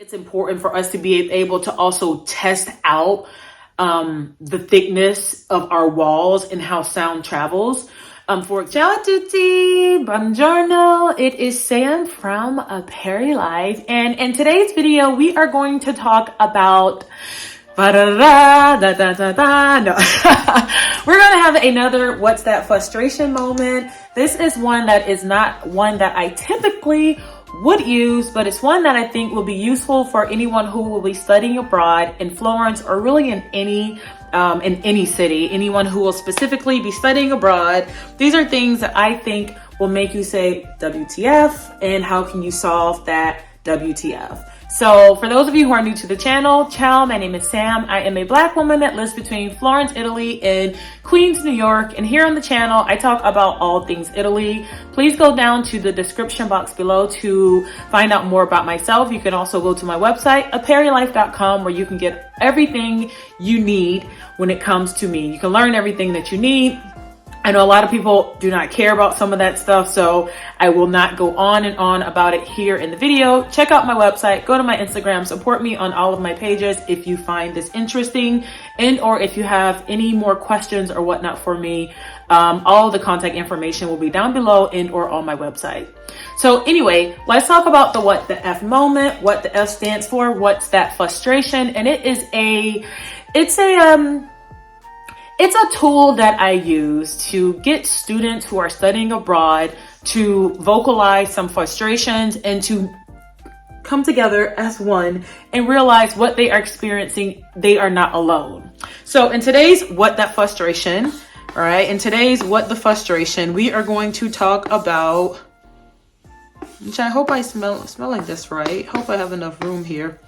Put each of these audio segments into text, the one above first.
it's important for us to be able to also test out the thickness of our walls and how sound travels. Ciao a tutti, buongiorno. It is Sam from A Perry Life, and in today's video, we are going to talk about no. We're gonna have another what's that frustration moment. This is one that is not one that I typically would use, but it's one that I think will be useful for anyone who will be studying abroad in Florence or really in any city, anyone who will specifically be studying abroad. These are things that I think will make you say WTF, and how can you solve that WTF? So for those of you who are new to the channel, ciao, my name is Sam. I am a Black woman that lives between Florence, Italy and Queens, New York. And here on the channel, I talk about all things Italy. Please go down to the description box below to find out more about myself. You can also go to my website, aperrylife.com, where you can get everything you need when it comes to me. You can learn everything that you need. I know a lot of people do not care about some of that stuff, so I will not go on and on about it here in the video. Check out my website, go to my Instagram, support me on all of my pages if you find this interesting, and or if you have any more questions or whatnot for me. All the contact information will be down below and or on my website. So anyway, let's talk about the what the F moment, what the F stands for, what's that frustration, and it's a tool that I use to get students who are studying abroad to vocalize some frustrations and to come together as one and realize what they are experiencing. They are not alone. So in today's what that frustration, all right, in today's what the frustration, we are going to talk about, which I hope I smell like this right. Hope I have enough room here.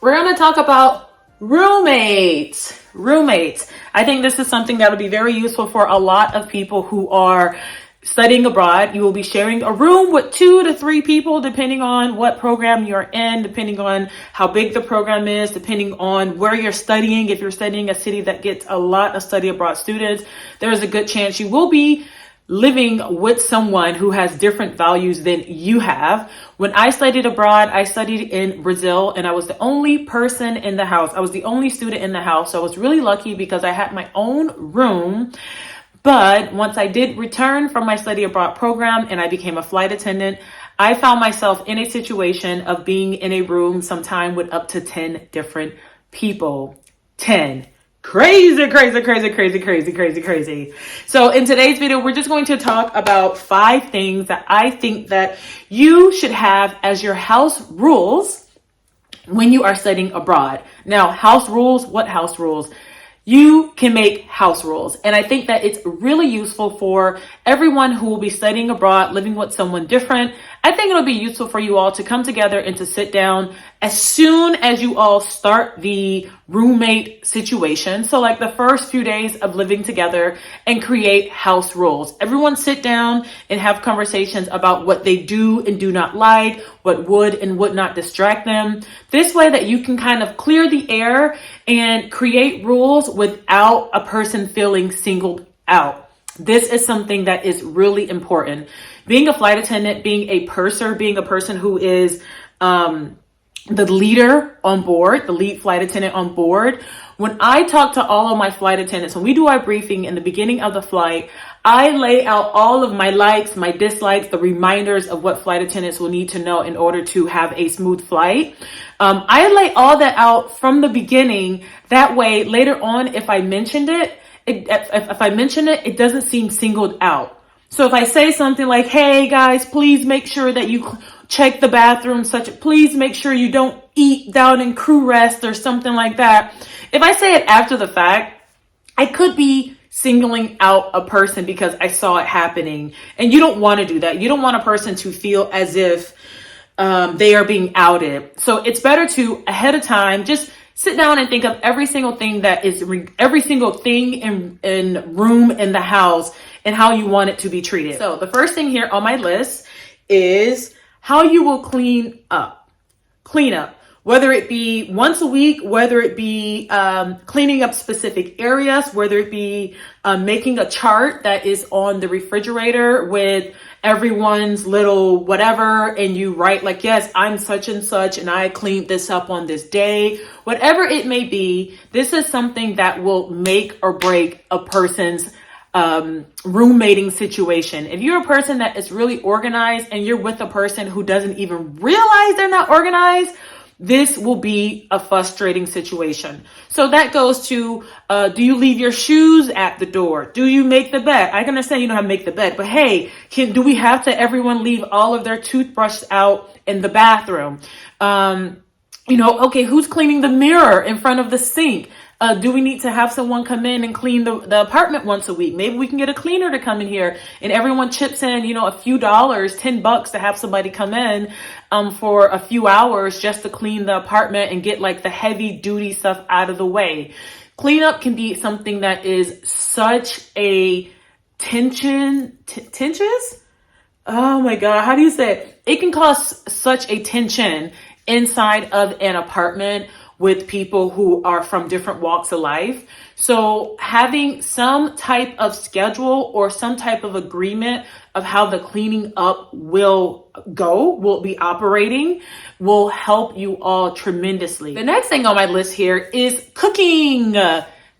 We're going to talk about roommates. I think this is something that will be very useful for a lot of people who are studying abroad. You will be sharing a room with 2 to 3 people, depending on what program you're in, depending on how big the program is, depending on where you're studying. If you're studying a city that gets a lot of study abroad students, there is a good chance you will be living with someone who has different values than you have. When I studied abroad, I studied in Brazil, and I was the only person in the house. I was the only student in the house. So I was really lucky because I had my own room. But once I did return from my study abroad program and I became a flight attendant, I found myself in a situation of being in a room sometime with up to 10 different people. 10. Crazy. So in today's video, we're just going to talk about 5 things that I think that you should have as your house rules when you are studying abroad. Now, house rules, what house rules? You can make house rules. And I think that it's really useful for everyone who will be studying abroad, living with someone different. I think it'll be useful for you all to come together and to sit down as soon as you all start the roommate situation. So like the first few days of living together, and create house rules. Everyone sit down and have conversations about what they do and do not like, what would and would not distract them. This way that you can kind of clear the air and create rules without a person feeling singled out. This is something that is really important. Being a flight attendant, being a purser, being a person who is the leader on board, the lead flight attendant on board. When I talk to all of my flight attendants, when we do our briefing in the beginning of the flight, I lay out all of my likes, my dislikes, the reminders of what flight attendants will need to know in order to have a smooth flight. I lay all that out from the beginning. That way, later on, if I mentioned it, it doesn't seem singled out. So if I say something like, hey guys, please make sure that you check the bathroom, please make sure you don't eat down in crew rest or something like that. If I say it after the fact, I could be singling out a person because I saw it happening. And you don't want to do that. You don't want a person to feel as if they are being outed. So it's better to, ahead of time, just sit down and think of every single thing every single thing in room in the house and how you want it to be treated. So the first thing here on my list is how you will clean up. Whether it be once a week, whether it be cleaning up specific areas, whether it be making a chart that is on the refrigerator with everyone's little whatever, and you write like, yes, I'm such and such, and I cleaned this up on this day. Whatever it may be, this is something that will make or break a person's roommating situation. If you're a person that is really organized and you're with a person who doesn't even realize they're not organized, this will be a frustrating situation. So that goes to, do you leave your shoes at the door? Do you make the bed? I can understand you know how to make the bed, but hey, do we have to everyone leave all of their toothbrushes out in the bathroom? Okay, who's cleaning the mirror in front of the sink? Do we need to have someone come in and clean the apartment once a week? Maybe we can get a cleaner to come in here and everyone chips in, a few dollars, $10 to have somebody come in for a few hours just to clean the apartment and get like the heavy duty stuff out of the way. Cleanup can be something that is such a tensions? Oh my God, how do you say it? It can cause such a tension inside of an apartment with people who are from different walks of life. So having some type of schedule or some type of agreement of how the cleaning up will be operating, will help you all tremendously. The next thing on my list here is cooking.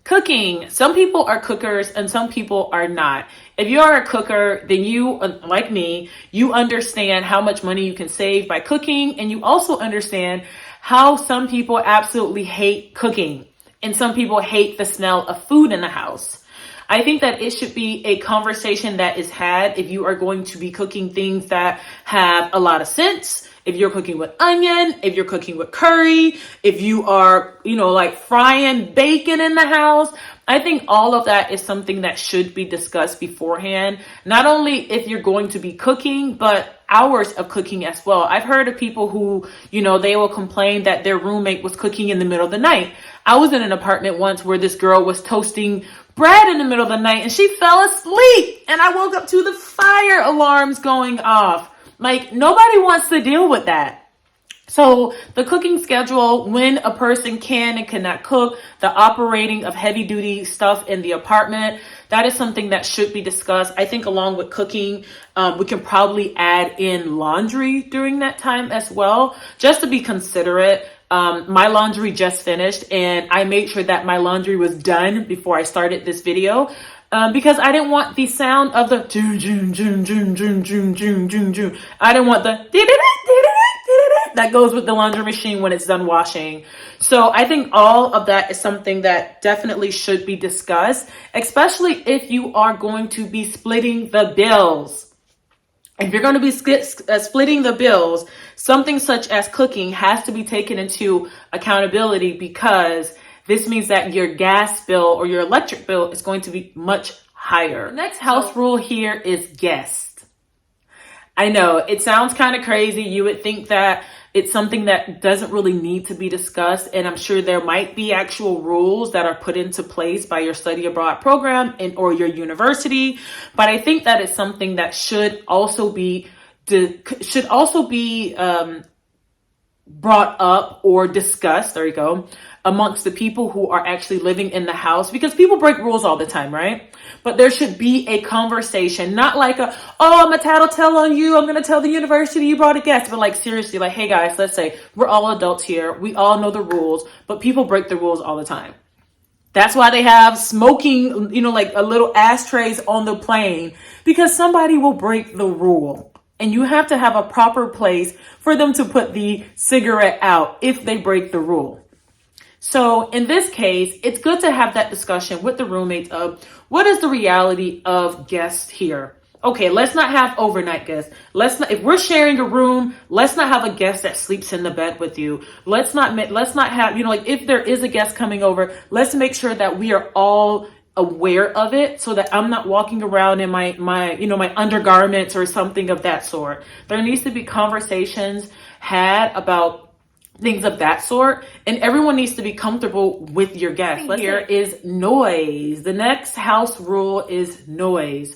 Cooking. Some people are cookers and some people are not. If you are a cooker, then you, like me, you understand how much money you can save by cooking. And you also understand how some people absolutely hate cooking and some people hate the smell of food in the house. I think that it should be a conversation that is had if you are going to be cooking things that have a lot of sense. If you're cooking with onion, if you're cooking with curry, if you are, like frying bacon in the house, I think all of that is something that should be discussed beforehand. Not only if you're going to be cooking, but hours of cooking as well. I've heard of people who, they will complain that their roommate was cooking in the middle of the night. I was in an apartment once where this girl was toasting bread in the middle of the night and she fell asleep and I woke up to the fire alarms going off. Like, nobody wants to deal with that. So the cooking schedule, when a person can and cannot cook, the operating of heavy duty stuff in the apartment, that is something that should be discussed. I think along with cooking, we can probably add in laundry during that time as well, just to be considerate. My laundry just finished and I made sure that my laundry was done before I started this video. Because I didn't want the sound of the I didn't want the that goes with the laundry machine when it's done washing. So I think all of that is something that definitely should be discussed, especially if you are going to be splitting the bills. If you're going to be splitting the bills, something such as cooking has to be taken into accountability, because this means that your gas bill or your electric bill is going to be much higher. The next house rule here is guests. I know it sounds kind of crazy. You would think that it's something that doesn't really need to be discussed. And I'm sure there might be actual rules that are put into place by your study abroad program or your university. But I think that it's something that should also be brought up or discussed, amongst the people who are actually living in the house, because people break rules all the time, right? But there should be a conversation, not like I'm a tattletale on you, I'm going to tell the university you brought a guest, but like seriously, like, hey guys, let's say we're all adults here. We all know the rules, but people break the rules all the time. That's why they have smoking, like a little ashtrays on the plane, because somebody will break the rule. And you have to have a proper place for them to put the cigarette out if they break the rule. So in this case, it's good to have that discussion with the roommates of what is the reality of guests here. Okay, let's not have overnight guests. If we're sharing a room, let's not have a guest that sleeps in the bed with you. Let's not have, if there is a guest coming over, let's make sure that we are all aware of it, so that I'm not walking around in my undergarments or something of that sort. There needs to be conversations had about things of that sort, and everyone needs to be comfortable with your guests. Here is noise. The next house rule is noise.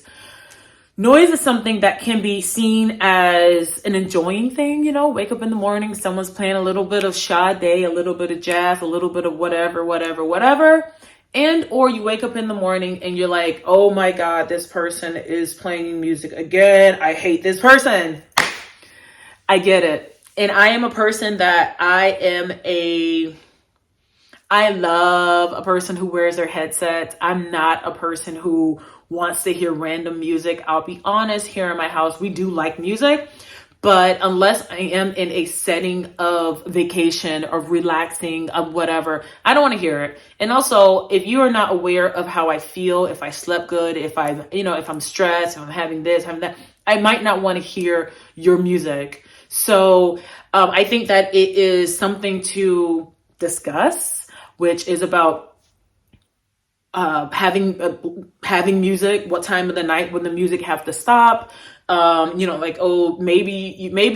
Noise is something that can be seen as an enjoying thing, wake up in the morning, someone's playing a little bit of Sade, a little bit of jazz, a little bit of whatever. And, or you wake up in the morning and you're like, oh my God, this person is playing music again. I hate this person. I get it. And I am a person that I love a person who wears their headsets. I'm not a person who wants to hear random music. I'll be honest, here in my house, we do like music, but unless I am in a setting of vacation or relaxing of whatever, I don't want to hear it. And also, if you are not aware of how I feel, if I slept good, if I'm stressed, if I'm having this, having that, I might not want to hear your music. So I think that it is something to discuss, which is about having music, what time of the night when the music have to stop. Maybe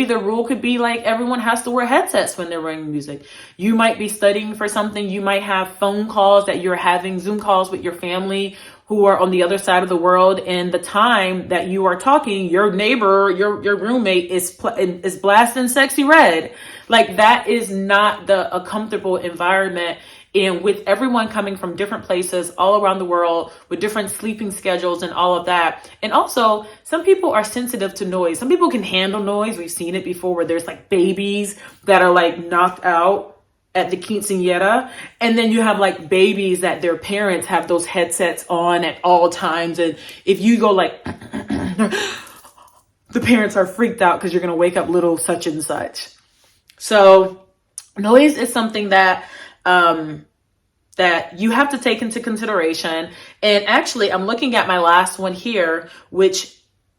the rule could be like everyone has to wear headsets when they're wearing music. You might be studying for something. You might have phone calls that you're having, Zoom calls with your family who are on the other side of the world. And the time that you are talking, your neighbor, your roommate is blasting Sexy Red. Like, that is not a comfortable environment. And with everyone coming from different places all around the world with different sleeping schedules and all of that. And also, some people are sensitive to noise. Some people can handle noise. We've seen it before where there's like babies that are like knocked out at the quinceañera. And then you have like babies that their parents have those headsets on at all times. And if you go like, the parents are freaked out because you're going to wake up little such and such. So noise is something that you have to take into consideration. And actually, I'm looking at my last one here, which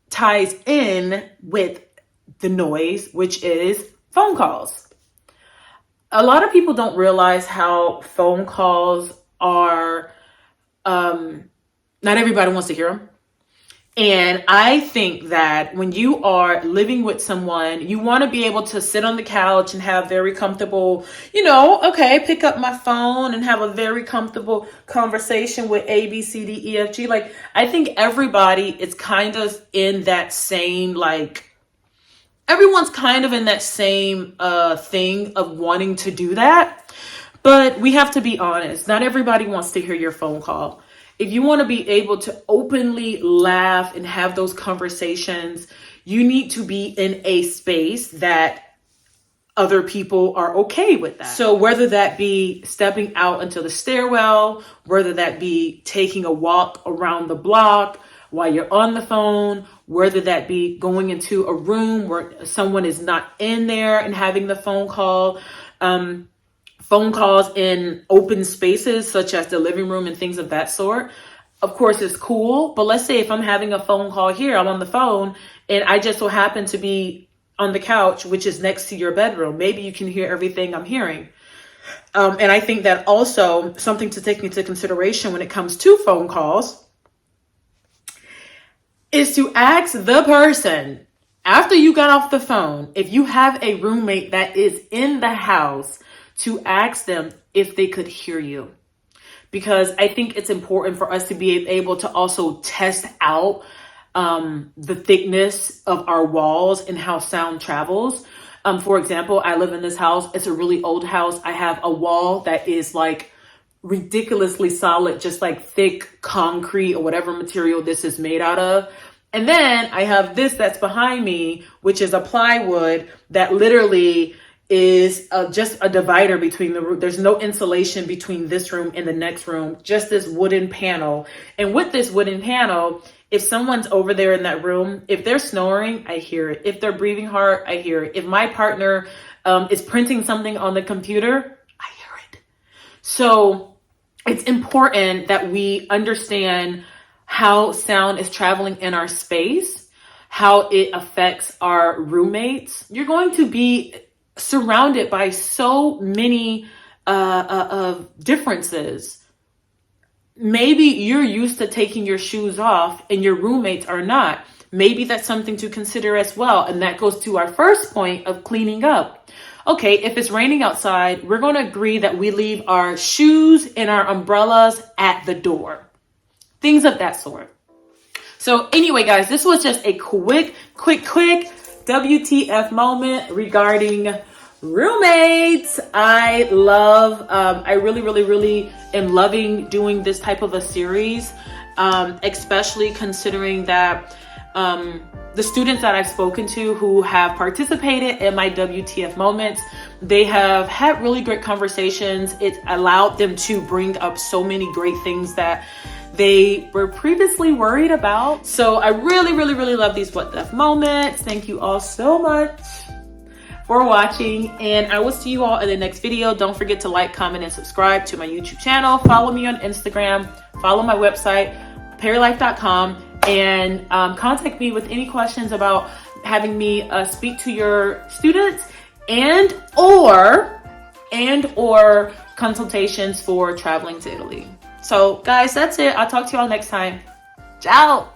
ties in with the noise, which is phone calls. A lot of people don't realize how phone calls are, not everybody wants to hear them. And I think that when you are living with someone, you want to be able to sit on the couch and have very comfortable, pick up my phone and have a very comfortable conversation with A, B, C, D, E, F, G. Like, I think everybody is kind of in that same, everyone's kind of in that same thing of wanting to do that. But we have to be honest. Not everybody wants to hear your phone call. If you want to be able to openly laugh and have those conversations, you need to be in a space that other people are okay with that. So whether that be stepping out into the stairwell, whether that be taking a walk around the block while you're on the phone, whether that be going into a room where someone is not in there and having the phone call, phone calls in open spaces such as the living room and things of that sort. Of course, it's cool. But let's say if I'm having a phone call here, I'm on the phone and I just so happen to be on the couch, which is next to your bedroom. Maybe you can hear everything I'm hearing. And I think that also something to take into consideration when it comes to phone calls is to ask the person after you got off the phone, if you have a roommate that is in the house, to ask them if they could hear you. Because I think it's important for us to be able to also test out the thickness of our walls and how sound travels. For example, I live in this house. It's a really old house. I have a wall that is like ridiculously solid, just like thick concrete or whatever material this is made out of. And then I have this that's behind me, which is a plywood that literally is just a divider between the room. There's no insulation between this room and the next room, just this wooden panel. And with this wooden panel, if someone's over there in that room, if they're snoring, I hear it. If they're breathing hard, I hear it. If my partner is printing something on the computer, I hear it. So it's important that we understand how sound is traveling in our space, how it affects our roommates. You're going to be surrounded by so many differences. Maybe you're used to taking your shoes off and your roommates are not. Maybe that's something to consider as well. And that goes to our first point of cleaning up. Okay, if it's raining outside, we're going to agree that we leave our shoes and our umbrellas at the door. Things of that sort. So anyway, guys, this was just a quick WTF moment regarding roommates. I really am loving doing this type of a series, especially considering that the students that I've spoken to who have participated in my WTF moments, they have had really great conversations. It allowed them to bring up so many great things that they were previously worried about. So I really love these what the moments. Thank you all so much for watching, and I will see you all in the next video. Don't forget to like, comment, and subscribe to my YouTube channel. Follow me on Instagram, follow my website, perrylife.com, and contact me with any questions about having me speak to your students and or consultations for traveling to Italy. So guys, that's it. I'll talk to you all next time. Ciao.